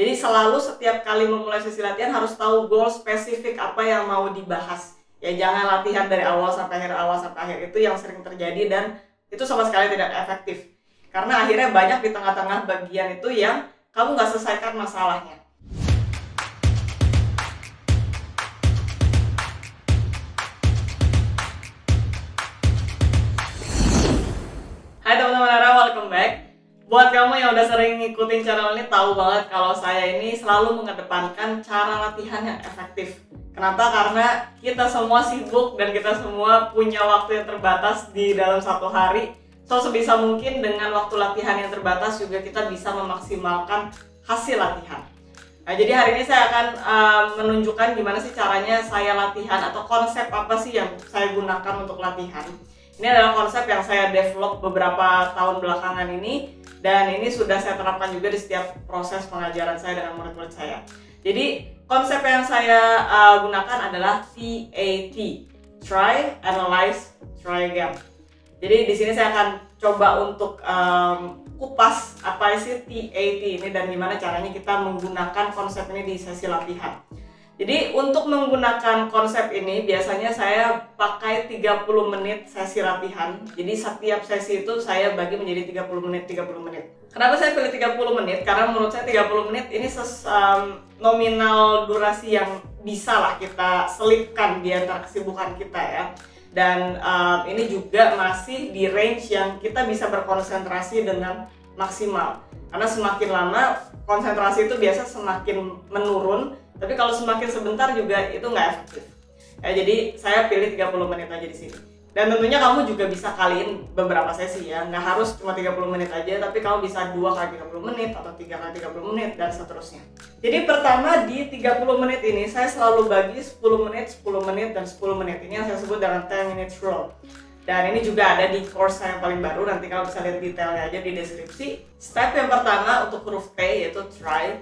Jadi selalu setiap kali memulai sesi latihan harus tahu goal spesifik apa yang mau dibahas. Ya jangan latihan dari awal sampai akhir, itu yang sering terjadi dan itu sama sekali tidak efektif. Karena akhirnya banyak di tengah-tengah bagian itu yang kamu nggak selesaikan masalahnya. Hai teman-teman Ara, welcome back. Buat kamu yang udah sering ngikutin channel ini tahu banget kalau saya ini selalu mengedepankan cara latihan yang efektif. Kenapa? Karena kita semua sibuk dan kita semua punya waktu yang terbatas di dalam satu hari. So sebisa mungkin dengan waktu latihan yang terbatas juga kita bisa memaksimalkan hasil latihan. Nah, jadi hari ini saya akan menunjukkan gimana sih caranya saya latihan atau konsep apa sih yang saya gunakan untuk latihan. Ini adalah konsep yang saya develop beberapa tahun belakangan ini dan ini sudah saya terapkan juga di setiap proses pengajaran saya dengan murid-murid saya. Jadi konsep yang saya gunakan adalah TAT, Try, Analyze, Try Again. Jadi di sini saya akan coba untuk kupas apa sih TAT ini dan gimana caranya kita menggunakan konsep ini di sesi latihan. Jadi untuk menggunakan konsep ini biasanya saya pakai 30 menit sesi latihan. Jadi setiap sesi itu saya bagi menjadi 30 menit. Kenapa saya pilih 30 menit? Karena menurut saya 30 menit ini nominal durasi yang bisa lah kita selipkan di antara kesibukan kita ya. Dan ini juga masih di range yang kita bisa berkonsentrasi dengan maksimal. Karena semakin lama konsentrasi itu biasa semakin menurun. Tapi kalau semakin sebentar juga itu nggak efektif. Ya, jadi saya pilih 30 menit aja di sini. Dan tentunya kamu juga bisa kaliin beberapa sesi ya. Nggak harus cuma 30 menit aja, tapi kamu bisa 2 kali 30 menit atau 3 kali 30 menit dan seterusnya. Jadi pertama di 30 menit ini saya selalu bagi 10 menit, 10 menit, dan 10 menit. Ini yang saya sebut dengan 10 minute rule. Dan ini juga ada di course saya yang paling baru, nanti kamu bisa lihat detailnya aja di deskripsi. Step yang pertama untuk huruf T yaitu try.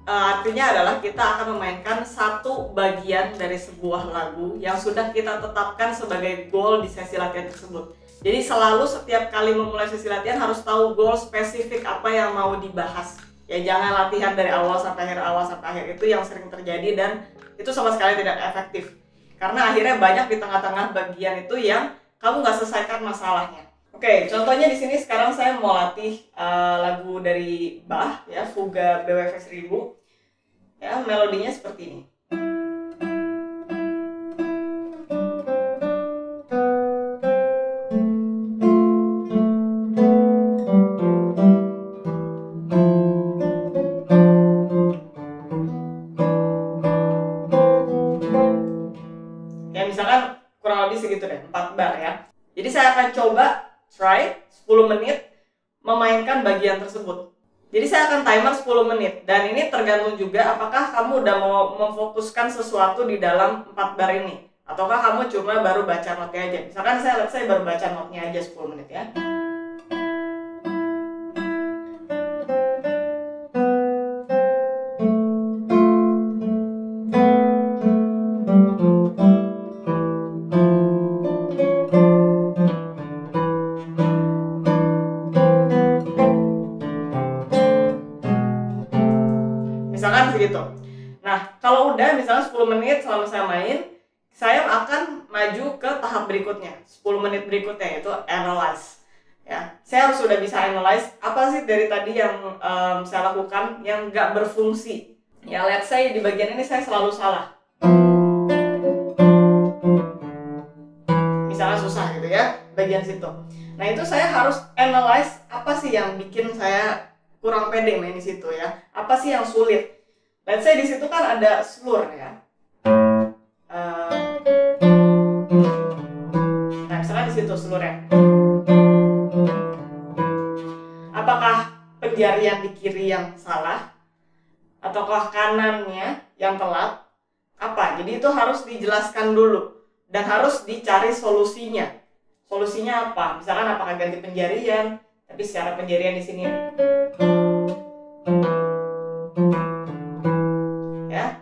Artinya adalah kita akan memainkan satu bagian dari sebuah lagu yang sudah kita tetapkan sebagai goal di sesi latihan tersebut. Jadi selalu setiap kali memulai sesi latihan harus tahu goal spesifik apa yang mau dibahas. Ya jangan latihan dari awal sampai akhir, itu yang sering terjadi dan itu sama sekali tidak efektif. Karena akhirnya banyak di tengah-tengah bagian itu yang kamu nggak selesaikan masalahnya. Oke, contohnya di sini sekarang saya mau latih lagu dari Bach ya, Fuga BWV 1000. Ya, melodinya seperti ini. Ya, misalkan kurang lebih segitu deh, 4 bar ya. Jadi saya akan coba try 10 menit memainkan bagian tersebut. Jadi saya akan timer 10 menit dan ini tergantung juga apakah kamu udah mau memfokuskan sesuatu di dalam 4 bar ini ataukah kamu cuma baru baca notnya aja. Misalkan saya baru baca notnya aja 10 menit ya. Misalkan segitu. Nah, kalau udah misalnya 10 menit selama saya main, saya akan maju ke tahap berikutnya. 10 menit berikutnya yaitu analyze. Ya, saya harus sudah bisa analyze apa sih dari tadi yang saya lakukan yang nggak berfungsi. Ya, let's say di bagian ini saya selalu salah. Misalnya susah gitu ya, bagian situ. Nah, itu saya harus analyze apa sih yang bikin saya kurang pede main di situ ya. Apa sih yang sulit? Let's say di situ kan ada slur ya. Nah, misalkan di situ slurnya. Apakah penjarian di kiri yang salah? Ataukah kanannya yang telat? Apa? Jadi itu harus dijelaskan dulu dan harus dicari solusinya. Solusinya apa? Misalkan apakah ganti penjarian? Tapi secara penjarian di sini ya,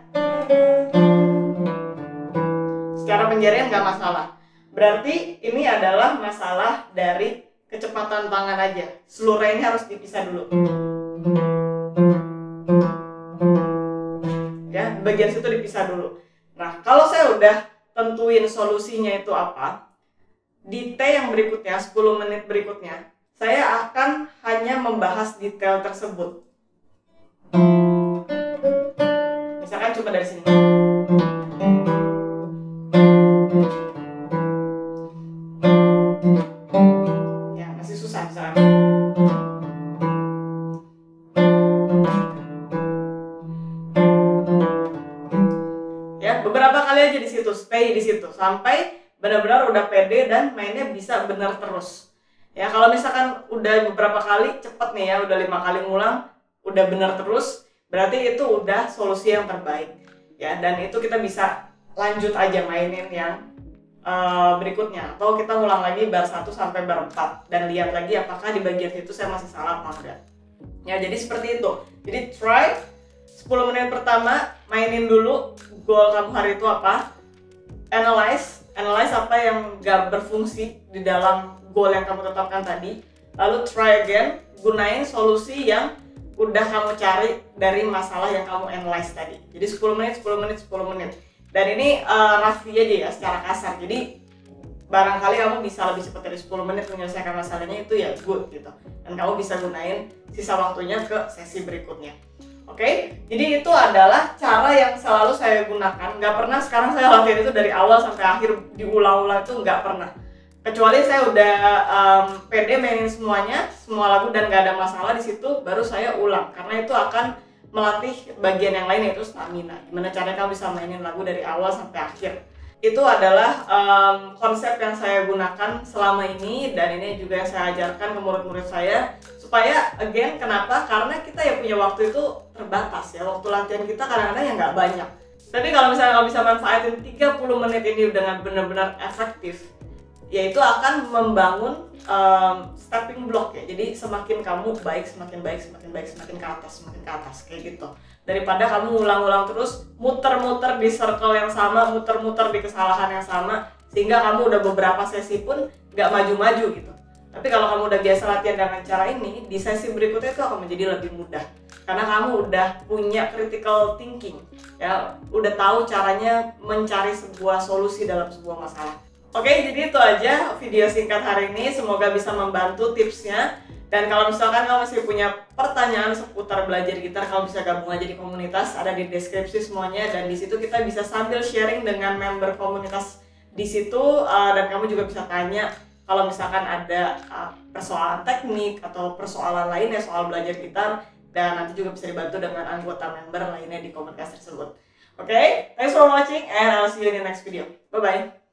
secara penjarian nggak masalah. Berarti ini adalah masalah dari kecepatan tangan aja. Seluruh ini harus dipisah dulu. bagian situ dipisah dulu. Nah, kalau saya udah tentuin solusinya itu apa, di T yang berikutnya, 10 menit berikutnya, saya akan hanya membahas detail tersebut. Misalkan cuma dari sini. Ya, masih susah misalkan. Ya, beberapa kali aja di situ, stay di situ sampai benar-benar udah pede dan mainnya bisa benar terus. Ya, kalau misalkan udah beberapa kali cepet nih ya, udah 5 kali ngulang, udah benar terus, berarti itu udah solusi yang terbaik. Ya, dan itu kita bisa lanjut aja mainin yang berikutnya, atau kita ngulang lagi bar 1 sampai bar 4 dan lihat lagi apakah di bagian itu saya masih salah apa enggak. Ya, jadi seperti itu. Jadi try 10 menit pertama, mainin dulu goal kamu hari itu apa, analyze apa yang gak berfungsi di dalam goal yang kamu tetapkan tadi, lalu try again, gunain solusi yang udah kamu cari dari masalah yang kamu analyze tadi. Jadi 10 menit. Dan ini raffi aja ya secara kasar, jadi barangkali kamu bisa lebih cepat dari 10 menit menyelesaikan masalahnya, itu ya good gitu, dan kamu bisa gunain sisa waktunya ke sesi berikutnya. Oke, jadi itu adalah cara yang selalu saya gunakan. Nggak pernah sekarang saya latihan itu dari awal sampai akhir diulang-ulang, itu nggak pernah. Kecuali saya udah pede mainin semuanya, semua lagu dan nggak ada masalah di situ, baru saya ulang. Karena itu akan melatih bagian yang lain, yaitu stamina. Gimana caranya kamu bisa mainin lagu dari awal sampai akhir. Itu adalah konsep yang saya gunakan selama ini, dan ini juga yang saya ajarkan ke murid-murid saya. Supaya, again, kenapa? Karena kita ya punya waktu itu terbatas ya, waktu latihan kita kadang-kadang ya nggak banyak. Tapi kalau misalnya kamu bisa manfaatin 30 menit ini dengan benar-benar efektif, ya itu akan membangun stepping block ya. Jadi semakin kamu baik, semakin ke atas kayak gitu. Daripada kamu ulang-ulang terus, muter-muter di circle yang sama, muter-muter di kesalahan yang sama, sehingga kamu udah beberapa sesi pun nggak maju-maju gitu. Tapi kalau kamu udah biasa latihan dengan cara ini, di sesi berikutnya itu akan menjadi lebih mudah. Karena kamu udah punya critical thinking, ya, udah tahu caranya mencari sebuah solusi dalam sebuah masalah. Oke, jadi itu aja video singkat hari ini. Semoga bisa membantu tipsnya. Dan kalau misalkan kamu masih punya pertanyaan seputar belajar gitar, kamu bisa gabung aja di komunitas, ada di deskripsi semuanya. Dan di situ kita bisa sambil sharing dengan member komunitas di situ, dan kamu juga bisa tanya kalau misalkan ada persoalan teknik atau persoalan lainnya soal belajar gitar, dan nanti juga bisa dibantu dengan anggota member lainnya di komunitas tersebut. Oke, thanks for watching and I'll see you in the next video. Bye bye.